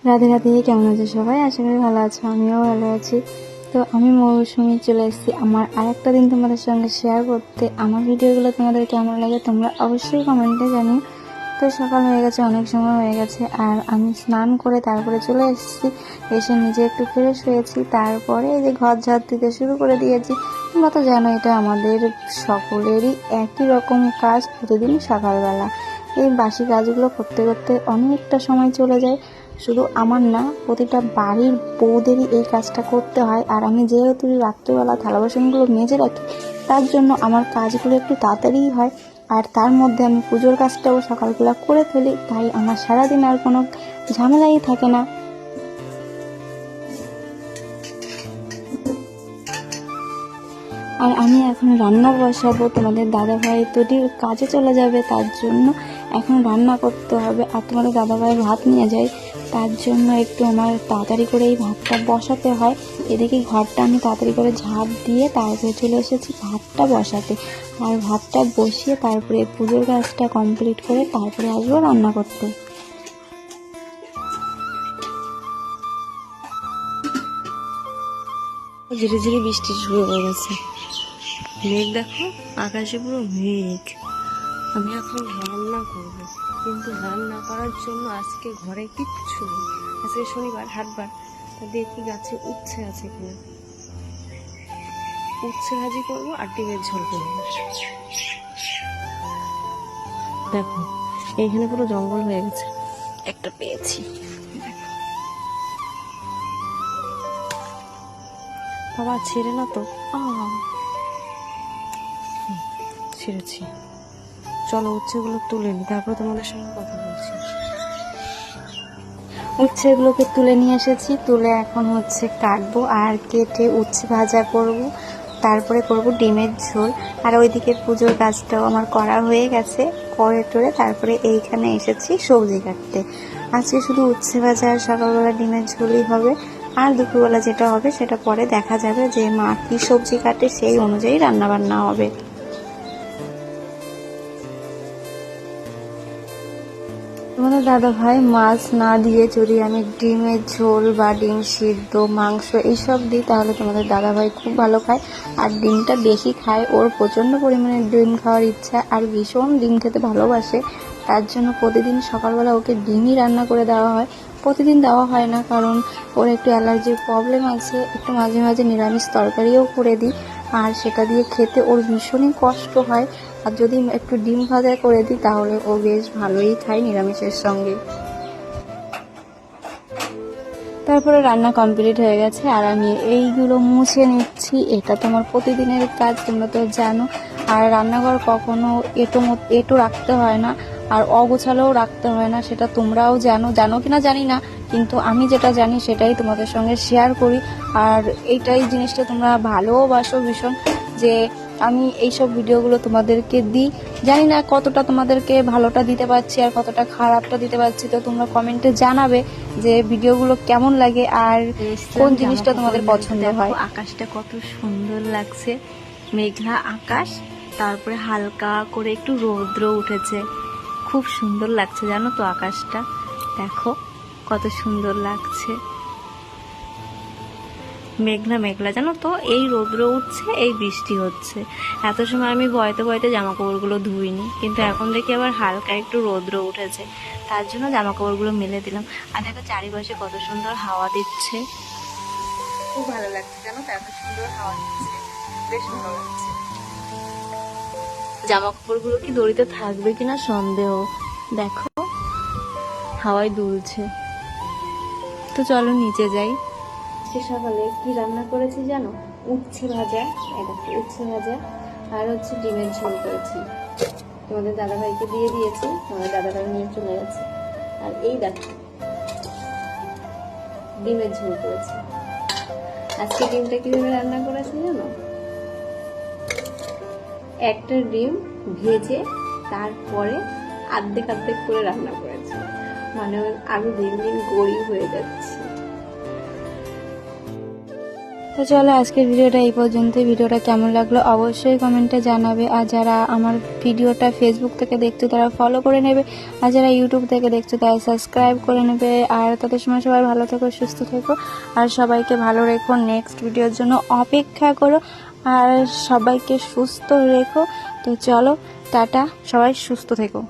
রাধে রাধে, কেমন আছো সবাই? আশা করি ভালো আছো, আমিও ভালো আছি। তো আমি মৌসুমি চলে এসেছি আমার আরেকটা দিন তোমাদের সঙ্গে শেয়ার করতে। আমার ভিডিওগুলো তোমাদের কেমন লাগে তোমরা অবশ্যই কমেন্টে জানিও। তো সকাল হয়ে গেছে, অনেক সময় হয়ে গেছে, আর আমি স্নান করে তারপরে চলে এসেছি। এসে নিজে একটু ফ্রেশ হয়েছি, তারপরে এই যে ঘর ঝাড় দিতে শুরু করে দিয়েছি। তোমরা তো জানো এটা আমাদের সকলেরই একই রকম কাজ প্রতিদিন সকালবেলা। এই বাসি কাজগুলো করতে করতে অনেকটা সময় চলে যায়। শুধু আমার না, প্রতিটা বাড়ির বউদেরই এই কাজটা করতে হয়। আর আমি যেহেতু রাত্রিবেলা থালা বাসনগুলো মেজে রাখি, তার জন্য আমার কাজগুলো একটু তাড়াতাড়িই হয়। আর তার মধ্যে আমি পুজোর কাজটাও সকালবেলা করে ফেলি, তাই আমার সারাদিন আর কোনো ঝামেলাই থাকে না। আর আমি এখন রান্না বসাবো, তোমাদের দাদাভাই তো কাজে চলে যাবে, তার জন্য এখন রান্না করতে হবে। আর তোমাদের দাদাভাই ভাত নিয়ে যায়, তার জন্য একটু আমার তাড়াতাড়ি করে এই ভাতটা বসাতে হয়। এদিকে ঘরটা আমি তাড়াতাড়ি করে ঝাড় দিয়ে তারপরে চলে এসেছি ভাতটা বসাতে। আর ভাতটা বসিয়ে তারপরে পুজোর কাজটা কমপ্লিট করে তারপরে আসবো রান্না করতে। ধীরে ধীরে বৃষ্টি শুরু হয়ে গেছে। মেঘ দেখো, আকাশে পুরো মেঘ। আমি এখন রান্না করব, কিন্তু রান্না করার জন্য আজকে ঘরে কিচ্ছু নেই। আজকে শনিবার, হাটবার। তা দেখি গাছে উচ্ছে আছে কিনা। উচ্ছে ভাজি করবো আর ডিমের ঝোল করবো। দেখো এইখানে পুরো জঙ্গল হয়ে গেছে, একটা পেয়েছি। বাবা ছেড়ে না তো, ছেড়েছি। চলো উচ্ছেগুলো তুলে নি, তারপর তোমাদের সঙ্গে কথা বলছি। উচ্ছেগুলোকে তুলে নিয়ে এসেছি, তুলে এখন হচ্ছে কাটবো আর কেটে উচ্ছে ভাজা করব, তারপরে করব ডিমের ঝোল। আর ওইদিকে পুজোর কাজটাও আমার করা হয়ে গেছে, করে টোরে তারপরে এইখানে এসেছি সবজি কাটতে। আজকে শুধু উচ্ছে ভাজা আর সকালবেলা ডিমের ঝোলই হবে। আর দুপুরবেলা যেটা হবে সেটা পরে দেখা যাবে, যে মা কী সবজি কাটে সেই অনুযায়ী রান্নাবান্না হবে। তোমাদের দাদাভাই মাছ না দিয়ে যদি আমি ডিমের ঝোল বা ডিম সিদ্ধ, মাংস এইসব দিই, তাহলে তোমাদের দাদাভাই খুব ভালো খায়। আর ডিমটা বেশি খায়, ওর প্রচণ্ড পরিমাণে ডিম খাওয়ার ইচ্ছা, আর ভীষণ ডিম খেতে ভালোবাসে। তার জন্য প্রতিদিন সকালবেলা ওকে ডিমই রান্না করে দেওয়া হয়। প্রতিদিন দেওয়া হয় না, কারণ ওর একটু অ্যালার্জির প্রবলেম আছে। একটু মাঝে মাঝে নিরামিষ তরকারিও করে দিই, আর সেটা দিয়ে খেতে ওর ভীষণই কষ্ট হয়। আর যদি একটু ডিম ভাজা করে দিই তাহলে ও বেশ ভালোই খায় নিরামিষের সঙ্গে। তারপরে রান্না কমপ্লিট হয়ে গেছে, আর আমি এইগুলো মুছে নিচ্ছি। এটা তো আমার প্রতিদিনের কাজ, তোমরা তো জানো। আর রান্নাঘর কখনো এটো রাখতে হয় না, আর অগোছালোও রাখতে হয় না, সেটা তোমরাও জানো কিনা জানি না, কিন্তু আমি যেটা জানি সেটাই তোমাদের সঙ্গে শেয়ার করি। আর এইটাই জিনিসটা তোমরা ভালোবাসো ভীষণ, যে আমি এইসব ভিডিওগুলো তোমাদেরকে দিই। জানি না কতটা তোমাদেরকে ভালোটা দিতে পারছি আর কতটা খারাপটা দিতে পারছি, তো তোমরা কমেন্টে জানাবে যে ভিডিওগুলো কেমন লাগে আর কোন জিনিসটা তোমাদের পছন্দ হয়। আকাশটা কত সুন্দর লাগছে, মেঘলা আকাশ, তারপরে হালকা করে একটু রৌদ্র উঠেছে, খুব সুন্দর লাগছে জানো তো আকাশটা। দেখো কত সুন্দর লাগছে, মেঘলা মেঘলা জানো তো। এই রৌদ্র উঠছে, এই বৃষ্টি হচ্ছে। এত সময় আমি ভয়তে জামা কাপড়গুলো ধুইনি, কিন্তু এখন দেখি আবার হালকা একটু রৌদ্র উঠেছে, তার জন্য জামা কাপড়গুলো মেলে দিলাম। আর দেখো চারিপাশে কত সুন্দর হাওয়া দিচ্ছে, খুব ভালো লাগছে জানো তো, এত সুন্দর হাওয়া দিচ্ছে, বেশ ভালো লাগছে। জামা কাপড়গুলো কি দড়িতে থাকবে কিনা সন্দেহ, দেখো হাওয়ায় দুলছে। তো চলো নিচে যাই। সকালে কি রান্না করেছি জানো? উচ্ছে ভাজা, উচ্ছে ভাজা আর হচ্ছে ডিমের ঝোল করেছি। তোমাদের দাদাভাইকে দিয়ে দিয়েছি, তোমাদের দাদাভাই নিয়ে চলে গেছে। আর এই দেখো ডিমের ঝোল করেছি। আজকে ডিমটা কিভাবে রান্না করেছি জানো? একটা ডিম ভেজে তারপরে আর্ধেক করে রান্না করেছি, মানে আমি দিন দিন গড়ি হয়ে যাচ্ছি। তো চলো আজকের ভিডিওটা এই পর্যন্তই। ভিডিওটা কেমন লাগলো অবশ্যই কমেন্টে জানাবে। আর যারা আমার ভিডিওটা ফেসবুক থেকে দেখছো তারা ফলো করে নেবে, আর যারা ইউটিউব থেকে দেখছো তারা সাবস্ক্রাইব করে নেবে। আর তাদের সময় সবাই ভালো থেকো, সুস্থ থেকো, আর সবাইকে ভালো রেখো। নেক্সট ভিডিওর জন্য অপেক্ষা করো, আর সবাইকে সুস্থ রেখো। তো চলো টাটা, সবাই সুস্থ থেকো।